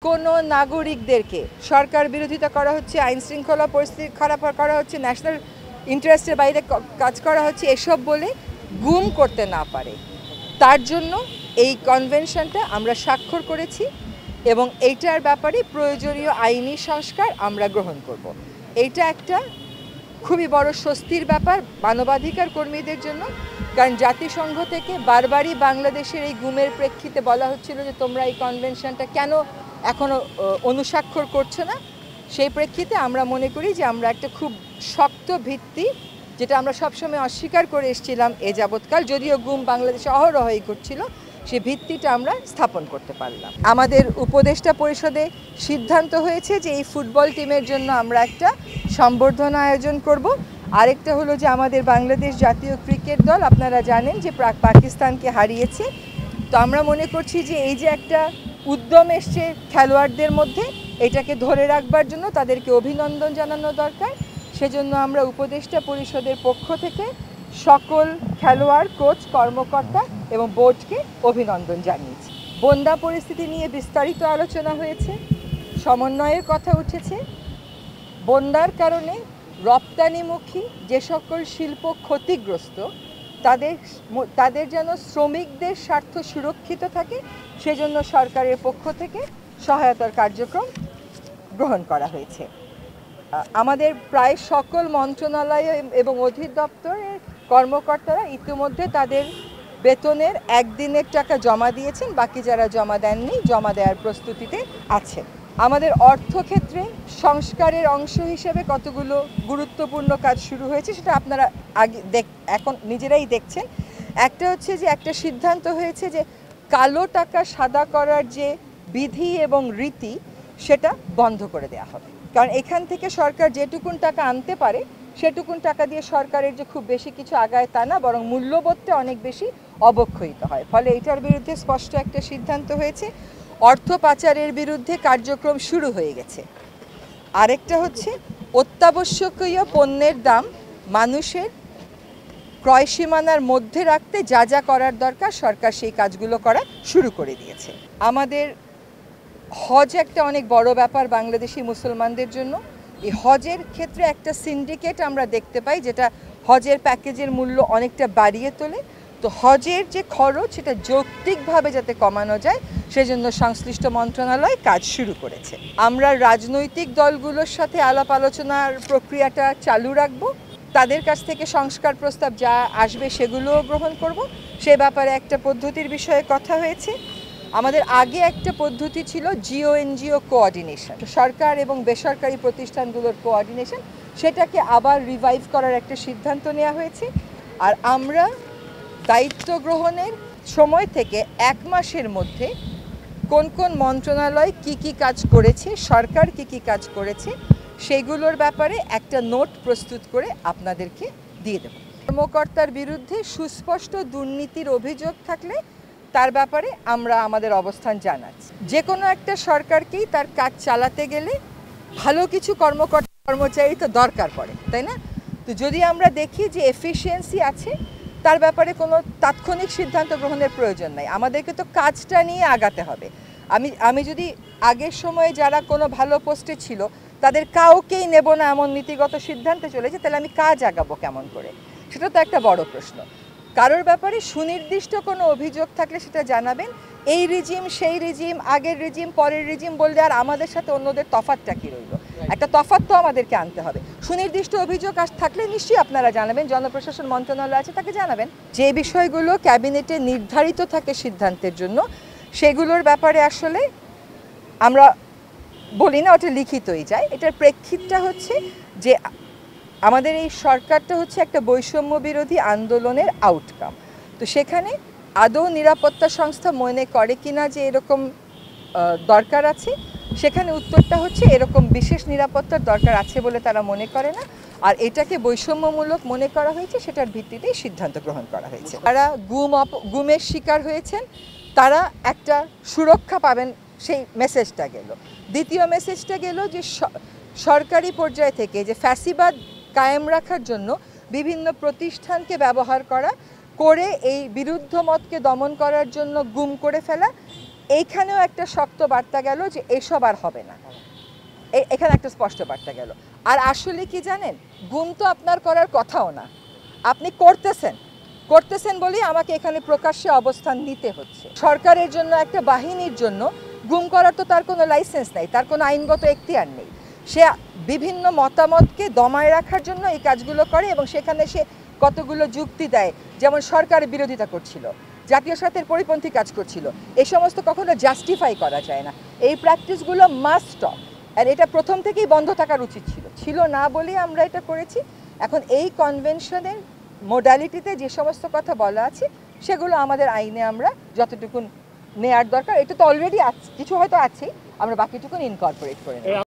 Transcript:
কোনো নাগরিকদেরকে সরকার বিরোধিতা করা হচ্ছে, আইন শৃঙ্খলা পরিস্থিতি খারাপ করা হচ্ছে, ন্যাশনাল ইন্টারেস্টের বাইরে কাজ করা হচ্ছে, এসব বলে গুম করতে না পারে, তার জন্য এই কনভেনশনটা আমরা স্বাক্ষর করেছি এবং এইটার ব্যাপারে প্রয়োজনীয় আইনি সংস্কার আমরা গ্রহণ করব। এইটা একটা খুবই বড় স্বস্তির ব্যাপার মানবাধিকার কর্মীদের জন্য, কারণ জাতিসংঘ থেকে বারবারই বাংলাদেশের এই গুমের প্রেক্ষিতে বলা হচ্ছিল যে তোমরা এই কনভেনশনটা কেন এখনও অনুস্বাক্ষর করছো না। সেই প্রেক্ষিতে আমরা মনে করি যে আমরা একটা খুব শক্ত ভিত্তি, যেটা আমরা সবসময় অস্বীকার করে এসেছিলাম এ যাবৎকাল, যদিও গুম বাংলাদেশে অহরহই করছিল, সে ভিত্তিটা আমরা স্থাপন করতে পারলাম। আমাদের উপদেষ্টা পরিষদে সিদ্ধান্ত হয়েছে যে এই ফুটবল টিমের জন্য আমরা একটা সম্বর্ধনা আয়োজন করব। আরেকটা হলো যে আমাদের বাংলাদেশ জাতীয় ক্রিকেট দল, আপনারা জানেন যে পাকিস্তানকে হারিয়েছে। তো আমরা মনে করছি যে এই যে একটা উদ্যম এসছে খেলোয়াড়দের মধ্যে, এটাকে ধরে রাখবার জন্য তাদেরকে অভিনন্দন জানানো দরকার। সেজন্য আমরা উপদেষ্টা পরিষদের পক্ষ থেকে সকল খেলোয়াড়, কোচ, কর্মকর্তা এবং বোর্ডকে অভিনন্দন জানিয়েছি। বন্যা পরিস্থিতি নিয়ে বিস্তারিত আলোচনা হয়েছে, সমন্বয়ের কথা উঠেছে। বন্যার কারণে রপ্তানিমুখী যে সকল শিল্প ক্ষতিগ্রস্ত, তাদের যেন শ্রমিকদের স্বার্থ সুরক্ষিত থাকে, সেজন্য সরকারের পক্ষ থেকে সহায়তার কার্যক্রম গ্রহণ করা হয়েছে। আমাদের প্রায় সকল মন্ত্রণালয় এবং অধিদপ্তরের কর্মকর্তারা ইতিমধ্যে তাদের বেতনের একদিনের টাকা জমা দিয়েছেন, বাকি যারা জমা দেননি জমা দেওয়ার প্রস্তুতিতে আছেন। আমাদের অর্থক্ষেত্রে সংস্কারের অংশ হিসেবে কতগুলো গুরুত্বপূর্ণ কাজ শুরু হয়েছে, সেটা আপনারা এখন নিজেরাই দেখছেন। একটা হচ্ছে যে একটা সিদ্ধান্ত হয়েছে যে কালো টাকা সাদা করার যে বিধি এবং রীতি, সেটা বন্ধ করে দেওয়া হবে। কারণ এখান থেকে সরকার যেটুকুন টাকা আনতে পারে সেটুকুন টাকা দিয়ে সরকারের যে খুব বেশি কিছু আগায় তা না, বরং মূল্যবোধটা অনেক বেশি অবক্ষয়িত হয়। ফলে এটার বিরুদ্ধে স্পষ্ট একটা সিদ্ধান্ত হয়েছে। অর্থ পাচারের বিরুদ্ধে কার্যক্রম শুরু হয়ে গেছে। আরেকটা হচ্ছে অত্যাবশ্যকীয় পণ্যের দাম মানুষের ক্রয় সীমানার মধ্যে রাখতে যা যা করার দরকার, সরকার সেই কাজগুলো করা শুরু করে দিয়েছে। আমাদের হজ একটা অনেক বড় ব্যাপার বাংলাদেশি মুসলমানদের জন্য। এই হজের ক্ষেত্রে একটা সিন্ডিকেট আমরা দেখতে পাই, যেটা হজের প্যাকেজের মূল্য অনেকটা বাড়িয়ে তোলে। তো হজের যে খরচ, সেটা যৌক্তিকভাবে যাতে কমানো যায়, সেজন্য সংশ্লিষ্ট মন্ত্রণালয় কাজ শুরু করেছে। আমরা রাজনৈতিক দলগুলোর সাথে আলাপ আলোচনার প্রক্রিয়াটা চালু রাখব। তাদের কাছ থেকে সংস্কার প্রস্তাব যা আসবে সেগুলোও গ্রহণ করব। সে ব্যাপারে একটা পদ্ধতির বিষয়ে কথা হয়েছে। আমাদের আগে একটা পদ্ধতি ছিল জিও এনজিও কোঅর্ডিনেশন, সরকার এবং বেসরকারি প্রতিষ্ঠানগুলোর কোঅর্ডিনেশন, সেটাকে আবার রিভাইভ করার একটা সিদ্ধান্ত নেওয়া হয়েছে। আর আমরা দায়িত্ব গ্রহণের সময় থেকে 1 মাসের মধ্যে কোন কোন মন্ত্রণালয় কি কি কাজ করেছে, সরকার কি কি কাজ করেছে, সেগুলোর ব্যাপারে একটা নোট প্রস্তুত করে আপনাদেরকে দিয়ে দেব। কর্মকর্তার বিরুদ্ধে সুস্পষ্ট দুর্নীতির অভিযোগ থাকলে তার ব্যাপারে আমরা আমাদের অবস্থান জানাচ্ছি। যে কোনো একটা সরকারকেই তার কাজ চালাতে গেলে ভালো কিছু কর্মচারী তো দরকার পড়ে, তাই না? তো যদি আমরা দেখি যে এফিসিয়েন্সি আছে, তার ব্যাপারে কোনো তাৎক্ষণিক সিদ্ধান্ত গ্রহণের প্রয়োজন নাই। আমাদেরকে তো কাজটা নিয়ে আগাতে হবে। আমি যদি আগের সময়ে যারা কোনো ভালো পোস্টে ছিল তাদের কাউকেই নেব না এমন নীতিগত সিদ্ধান্তে চলেছে, তাহলে আমি কাজ আগাবো কেমন করে? সেটা তো একটা বড় প্রশ্ন। কারোর ব্যাপারে সুনির্দিষ্ট কোনো অভিযোগ থাকলে সেটা জানাবেন। এই রিজিম, সেই রিজিম, আগের রিজিম, পরের রিজিম বললে আর আমাদের সাথে অন্যদের তফাৎটা কী রইল? একটা তফাৎ তো আমাদেরকে আনতে হবে। সুনির্দিষ্ট অভিযোগ থাকলে নিশ্চয়ই আপনারা জানাবেন, জনপ্রশাসন মন্ত্রণালয় আছে তাকে জানাবেন। যে বিষয়গুলো ক্যাবিনেটে নির্ধারিত থাকে সিদ্ধান্তের জন্য, সেগুলোর ব্যাপারে আসলে আমরা বলি না, ওটা লিখিতই যায়। এটার প্রেক্ষিতটা হচ্ছে যে আমাদের এই সরকারটা হচ্ছে একটা বৈষম্য বিরোধী আন্দোলনের আউটকাম। তো সেখানে আদৌ নিরাপত্তা সংস্থা মনে করে কিনা যে এরকম দরকার আছে, সেখানে উত্তরটা হচ্ছে এরকম বিশেষ নিরাপত্তার দরকার আছে বলে তারা মনে করে না। আর এটাকে বৈষম্যমূলক মনে করা হয়েছে, সেটার ভিত্তিতেই সিদ্ধান্ত গ্রহণ করা হয়েছে। যারা গুমের শিকার হয়েছেন তারা একটা সুরক্ষা পাবেন, সেই মেসেজটা গেল। দ্বিতীয় মেসেজটা গেল যে সরকারি পর্যায় থেকে যে ফ্যাসিবাদ কায়েম রাখার জন্য বিভিন্ন প্রতিষ্ঠানকে ব্যবহার করে এই বিরুদ্ধ মতকে দমন করার জন্য গুম করে ফেলা, এইখানেও একটা শক্ত বার্তা গেল যে এসব আর হবে না, এখানে একটা স্পষ্ট বার্তা গেল। আর আসলে কি জানেন, গুম তো আপনার করার কথাও না, আপনি করতেছেন বলেই আমাকে এখানে প্রকাশ্যে অবস্থান নিতে হচ্ছে। সরকারের জন্য, একটা বাহিনীর জন্য গুম করার তো তার কোনো লাইসেন্স নেই, তার কোনো আইনগত এখতিয়ার নেই। সে বিভিন্ন মতামতকে দমায় রাখার জন্য এই কাজগুলো করে এবং সেখানে সে কতগুলো যুক্তি দেয়, যেমন সরকার বিরোধিতা করছিল, জাতীয় স্বার্থের পরিপন্থী কাজ করছিল, এই সমস্ত কখনো জাস্টিফাই করা যায় না। এই প্র্যাকটিসগুলো মাস্ট স্টপ, আর এটা প্রথম থেকেই বন্ধ থাকার উচিত ছিল না বলেই আমরা এটা করেছি। এখন এই কনভেনশনের মোডালিটিতে যে সমস্ত কথা বলা আছে সেগুলো আমাদের আইনে আমরা যতটুকুন নেয়ার দরকার, এটা তো অলরেডি আছে, কিছু হয়তো আছেই, আমরা বাকিটুকুন ইনকর্পোরেট করে নেব।